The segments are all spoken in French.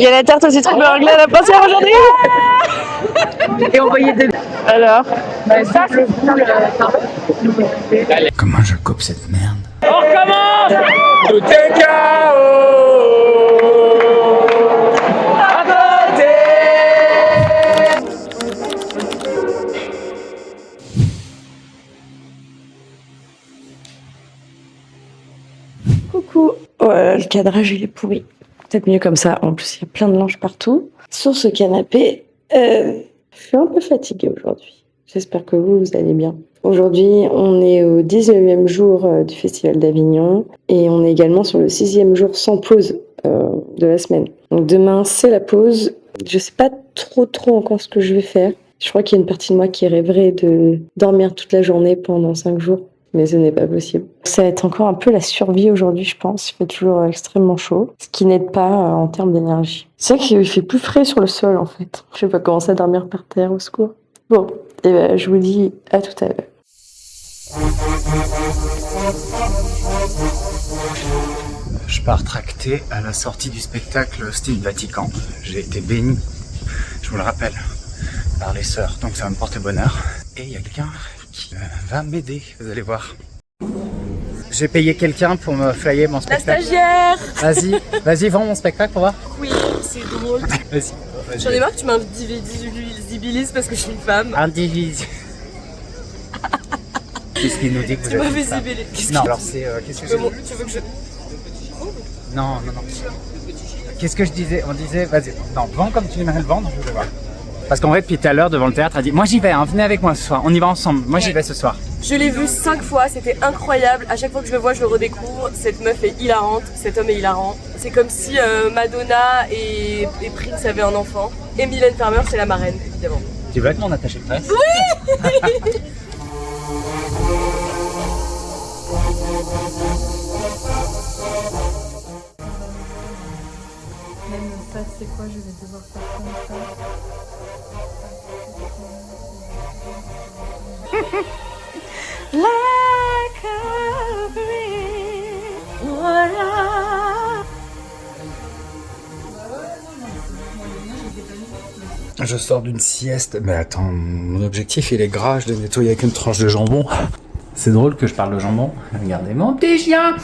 Il y a la tarte au citron beurre à la brassière aujourd'hui. Et on voyait des... Alors ça, c'est cool. Comment je coupe cette merde? On recommence. Tout est chaos. À côté. Coucou. Voilà, le cadrage il est pourri. Peut-être mieux comme ça. En plus, il y a plein de linge partout. Sur ce canapé, je suis un peu fatiguée aujourd'hui. J'espère que vous allez bien. Aujourd'hui, on est au 19e jour du Festival d'Avignon et on est également sur le 6e jour sans pause de la semaine. Donc demain, c'est la pause. Je sais pas trop encore ce que je vais faire. Je crois qu'il y a une partie de moi qui rêverait de dormir toute la journée pendant 5 jours. Mais ce n'est pas possible. Ça va être encore un peu la survie aujourd'hui, je pense. Il fait toujours extrêmement chaud, ce qui n'aide pas en termes d'énergie. C'est vrai qu'il fait plus frais sur le sol, en fait. Je vais pas commencer à dormir par terre, au secours. Bon, et ben, je vous dis à tout à l'heure. Je pars tracter à la sortie du spectacle style Vatican. J'ai été béni, je vous le rappelle, par les sœurs, donc ça va me porter bonheur. Et il y a quelqu'un qui va m'aider, vous allez voir. J'ai payé quelqu'un pour me flyer mon spectacle. La stagiaire. Vas-y, vends mon spectacle pour voir. Oui, c'est drôle. Vas-y. J'en ai marre que tu m'invisibilises parce que je suis une femme. Individu. Qu'est-ce qu'il nous dit que vous Tu m'as êtes une femme? visibilisé. Non, alors c'est... qu'est-ce que Tu veux que je... Non. Qu'est-ce que je disais? On disait, vas-y, non, vends comme tu aimerais le vendre, je vais voir. Parce qu'en vrai, depuis tout à l'heure, devant le théâtre, elle a dit, moi j'y vais, hein, venez avec moi ce soir, on y va ensemble, moi j'y vais ce soir. Je l'ai vu 5 fois, c'était incroyable. À chaque fois que je le vois, je le redécouvre. Cette meuf est hilarante, cet homme est hilarant. C'est comme si Madonna et Prince avaient un enfant. Et Mylène Farmer, c'est la marraine, évidemment. Tu veux être mon attaché de presse? Oui. Même ça, c'est quoi? Je vais devoir faire comme ça. Like a breeze, voilà. Je sors d'une sieste, mais attends, mon objectif il est gras, je l'ai nettoyé avec une tranche de jambon. C'est drôle que je parle de jambon. Regardez mon petit chien,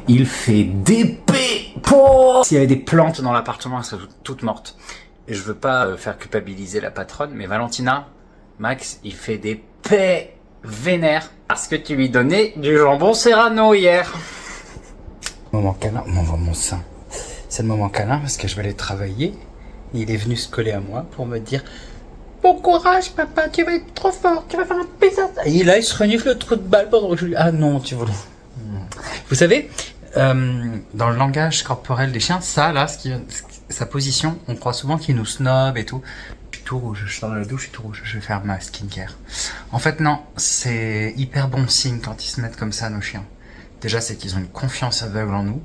il fait des pets. S'il y avait des plantes dans l'appartement, elles seraient toutes mortes. Et je veux pas faire culpabiliser la patronne, mais Valentina, Max, il fait des pets vénères parce que tu lui donnais du jambon serrano hier. Moment câlin, mon sein. C'est le moment câlin parce que je vais aller travailler. Il est venu se coller à moi pour me dire bon courage papa, tu vas être trop fort, tu vas faire un pétard. Et là il se renifle le trou de balle pendant que je lui dis ah non tu voulais. Vous savez, dans le langage corporel des chiens, ça là, sa position, on croit souvent qu'il nous snob et tout. Je suis tout rouge, je sors de la douche, je suis tout rouge, je vais faire ma skincare. En fait non, c'est hyper bon signe quand ils se mettent comme ça nos chiens. Déjà c'est qu'ils ont une confiance aveugle en nous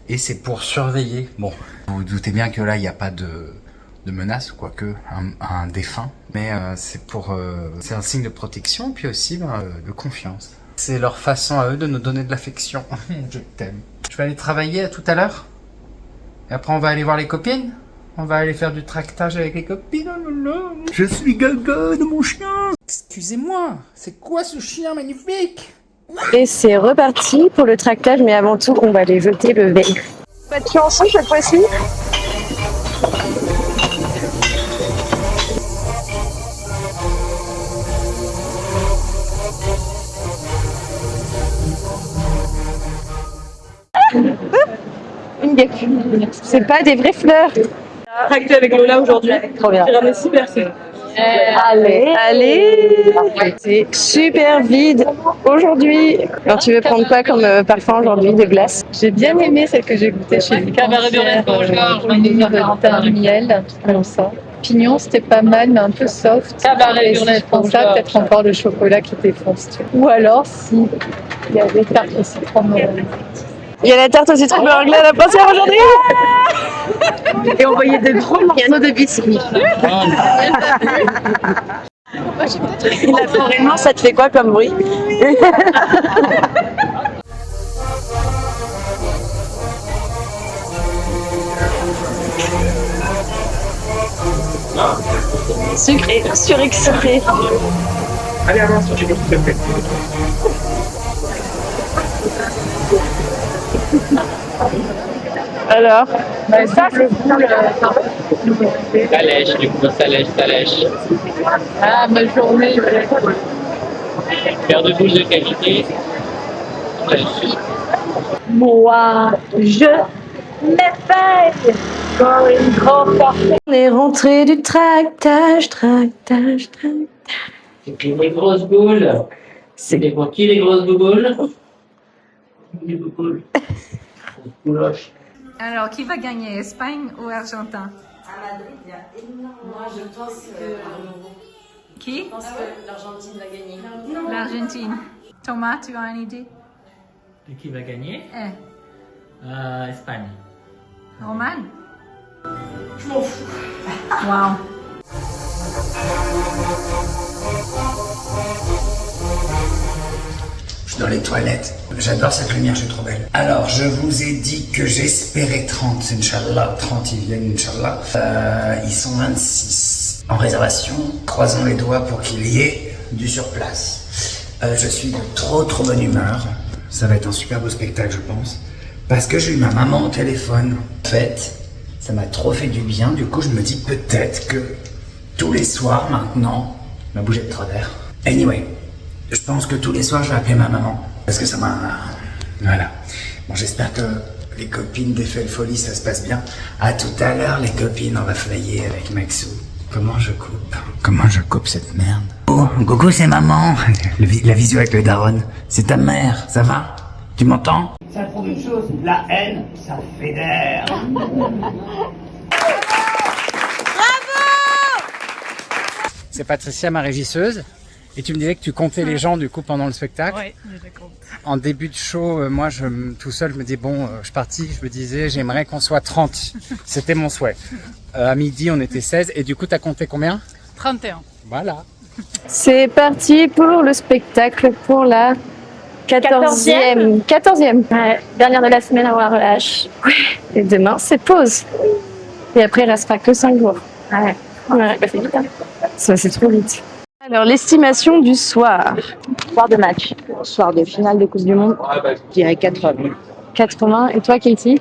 et c'est pour surveiller. Bon, vous vous doutez bien que là il n'y a pas de menace, quoique un défunt, mais c'est un signe de protection puis aussi de confiance. C'est leur façon à eux de nous donner de l'affection. Je t'aime. Je vais aller travailler à tout à l'heure. Et après on va aller voir les copines. On va aller faire du tractage avec les copines. Oh là là. Je suis gaga de mon chien. Excusez-moi, c'est quoi ce chien magnifique? Et c'est reparti pour le tractage, mais avant tout, on va aller jeter le verre. Pas de chanson cette fois-ci? Une guêpe. C'est pas des vraies fleurs. Tracté avec Lola aujourd'hui. Trop bien. J'ai ramené 6 personnes. Allez. C'est super vide aujourd'hui. Alors tu veux prendre quoi comme parfum aujourd'hui de glace? J'ai bien aimé celle que j'ai goûtée chez Lucas. De miel, comme ça. Pignon, c'était pas mal, mais un peu soft. Et si je prends ça, peut-être encore le chocolat qui défonce. Ou alors, si il y avait tarte au citron. Il y a la tarte au citron beurre à la brassière aujourd'hui. Et on voyait de gros morceaux de biscuits. La forêt noire, ça te fait quoi comme bruit? Sucré, surexcité. Allez, avance, tu peux te faire. Alors, Ça, c'est cool. Ça lèche, du coup, ça lèche. Ah, ma journée. Paire de bouche de qualité. Lèche. Moi, je m'éveille dans une grande partie. on est rentré du tractage. Et puis les grosses boules. C'est pour qui les grosses boules? Les boules. Grosses bouloches. Alors, qui va gagner, Espagne ou Argentin? À Madrid, il y a énormément. Moi, je pense que. Qui? Je pense que l'Argentine va gagner. L'Argentine. Thomas, tu as une idée? Et qui va gagner? Espagne. Roman? Je m'en fous. Wow. Je suis dans les toilettes. J'adore cette lumière, je suis trop belle. Alors, je vous ai dit que j'espérais 30, Inch'Allah. 30, ils viennent, Inch'Allah. Ils sont 26 en réservation. Croisons les doigts pour qu'il y ait du surplace. Je suis de trop bonne humeur. Ça va être un super beau spectacle, je pense. Parce que j'ai eu ma maman au téléphone. En fait, ça m'a trop fait du bien. Du coup, je me dis peut-être que tous les soirs maintenant, ma bougie de trop d'air. Anyway. Je pense que tous les soirs, je vais appeler ma maman. Parce que ça m'a... Voilà. Bon, j'espère que les copines d'Eiffel Folie, ça se passe bien. À tout à l'heure, les copines, on va flyer avec Maxou. Comment je coupe cette merde? Oh, Gogo, c'est maman. La visio avec le daron. C'est ta mère, ça va? Tu m'entends? Ça prouve une chose, la haine, ça fédère. C'est Patricia, ma régisseuse. Et tu me disais que tu comptais les gens du coup pendant le spectacle. Ouais, je compte. En début de show, moi tout seul, je me dis je suis parti, je me disais j'aimerais qu'on soit 30. C'était mon souhait. À midi, on était 16 et du coup, t'as compté combien? 31. Voilà. C'est parti pour le spectacle pour la 14e. 14e. Ouais, dernière de la semaine avant la relâche. Et demain, c'est pause. Et après, il restera que 5 jours. Ouais, ça fait vite. Hein. Ça, c'est trop vite. Alors, l'estimation du soir. Soir de match. Soir de finale de Coupe du Monde, je dirais 80. 80. Et toi, Katie?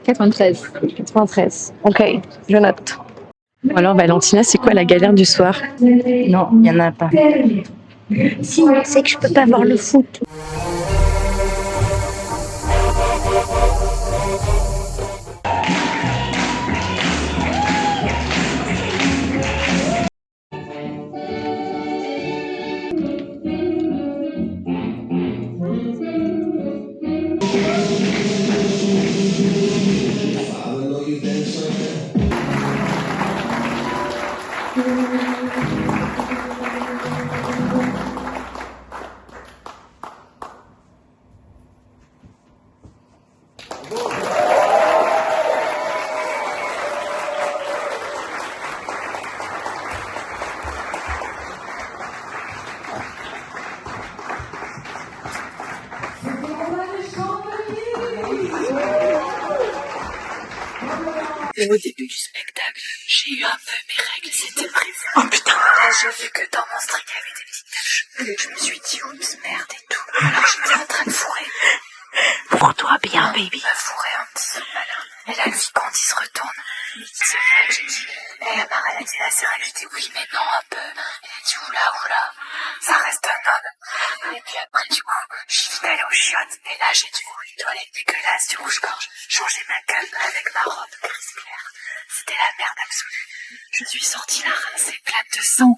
93. 93. Ok, je note. Alors, Valentina, c'est quoi la galère du soir? Non, il n'y en a pas. Si, c'est que je peux pas voir le foot. Et au début du spectacle, j'ai eu un peu mes règles, c'était prévu. Oh putain! Là, j'ai vu que dans mon string, il y avait des petites taches. Je me suis dit, oups, merde et tout. Alors, j'étais en train de fourrer. Pour toi, bien, baby. Me fourrer un petit malin. Et là, le vicomte, il se retourne. Il dit, c'est vrai que j'ai dit. Et Amara, elle a dit, là, c'est vrai que j'ai dit, oui, mais non, un peu. Elle a dit, oula, ça reste un homme. Et puis après, du coup, je suis vite allée aux chiottes. Et là, j'ai dû une toilette dégueulasse du rouge-gorge. Changer ma cape avec ma robe grise claire. C'était la merde absolue. Je suis sortie la rincée pleine de sang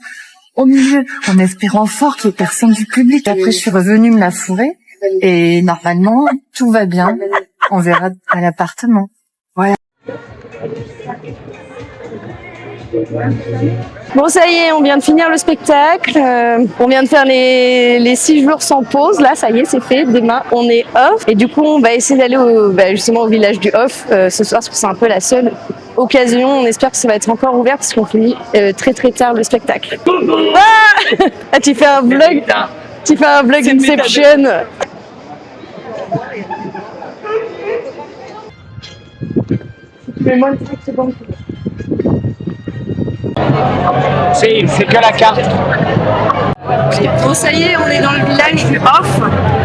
au milieu, en espérant fort qu'il y ait personne du public. Après, je suis revenue me la fourrer. Et normalement, tout va bien. On verra à l'appartement. Voilà. Bon, ça y est, on vient de finir le spectacle. On vient de faire les 6 jours sans pause. Là, ça y est, c'est fait. Demain, on est off. Et du coup, on va essayer d'aller justement au village du off ce soir, parce que c'est un peu la seule occasion. On espère que ça va être encore ouvert, parce qu'on finit très tard le spectacle. Ah, tu fais un vlog. Tu fais un vlog Inception. Mais moi, le truc, c'est bon. C'est que la carte. Bon, ça y est, on est dans le village du off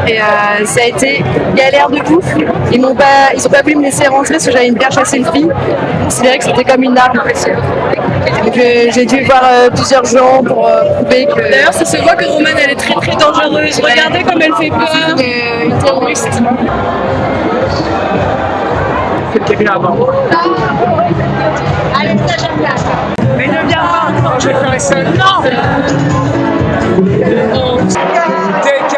et ça a été galère de ouf. Ils ont pas voulu me laisser rentrer parce que j'avais une perche à selfie. Je considérais que c'était comme une arme. Donc j'ai dû voir plusieurs gens pour prouver que. D'ailleurs, ça se voit que Romane elle est très très dangereuse. Regardez comme elle fait peur. Une terroriste. C'est le Kevin avant. Allez, ça j'aime bien. Mais ne viens pas, je vais faire les seuls. Non. T'es KO.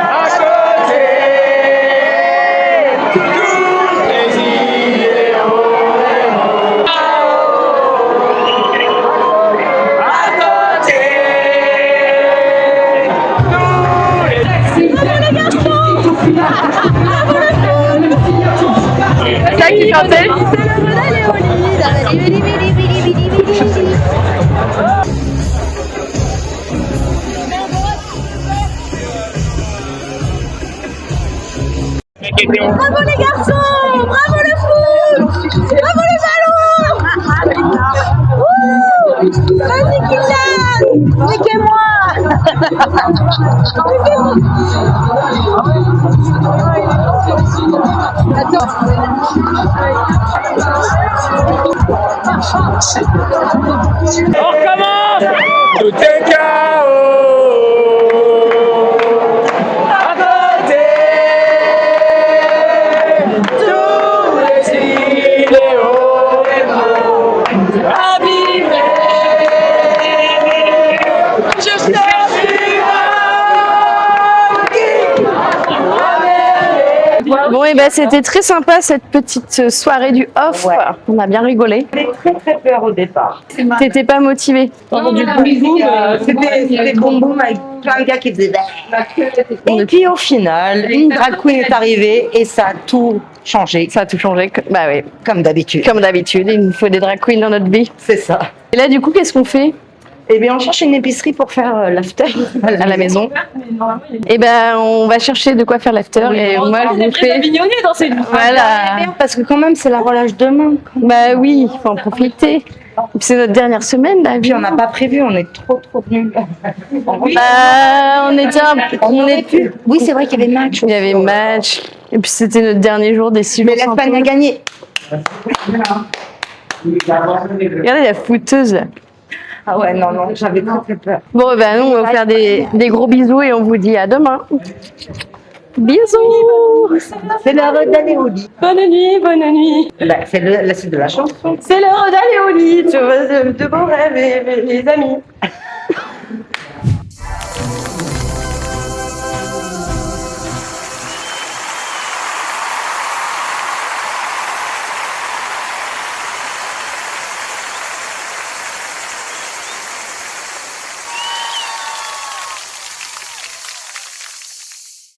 À côté. Tout plaisir est au à côté. C'est ça qui chantait. Bravo les garçons, bravo le foot, bravo le ballon. Vas-y Kylian, niquez-moi. On recommence. Tout est KO. À côté. Tous les idéaux abîmés. Je cherche Bon, et ben c'était très sympa cette petite soirée du off. Ouais. On a bien rigolé. J'avais très peur au départ. T'étais pas motivé. C'était boum boum avec plein de gars qui faisaient. Et puis au final, une drag queen est arrivée et ça a tout changé. Ça a tout changé. Bah oui, Comme d'habitude. comme d'habitude, il nous faut des drag queens dans notre vie. C'est ça. Et là, du coup, qu'est-ce qu'on fait Eh bien, on cherche une épicerie pour faire l'after à la maison? Et ben, on va chercher de quoi faire l'after. Et moi, je vous fais. Dans cette Voilà. Parce que quand même, c'est la relâche demain. Bah oui, il faut en profiter. Et puis c'est notre dernière semaine, là. Puis on n'a pas prévu, on est trop nuls. Bah, on était pu. Oui, c'est vrai qu'il y avait match. Il y avait match. Et puis c'était notre dernier jour des super. Mais l'Espagne a gagné. Regardez la fouteuse là. Ah ouais, non, j'avais très peur. Bon, ben nous, on va vous faire des gros bisous et on vous dit à demain. Bisous. C'est l'heure d'aller au lit. Bonne nuit, bonne nuit. Bah, c'est la suite de la chanson. C'est l'heure d'aller au lit. De bons rêves, les amis.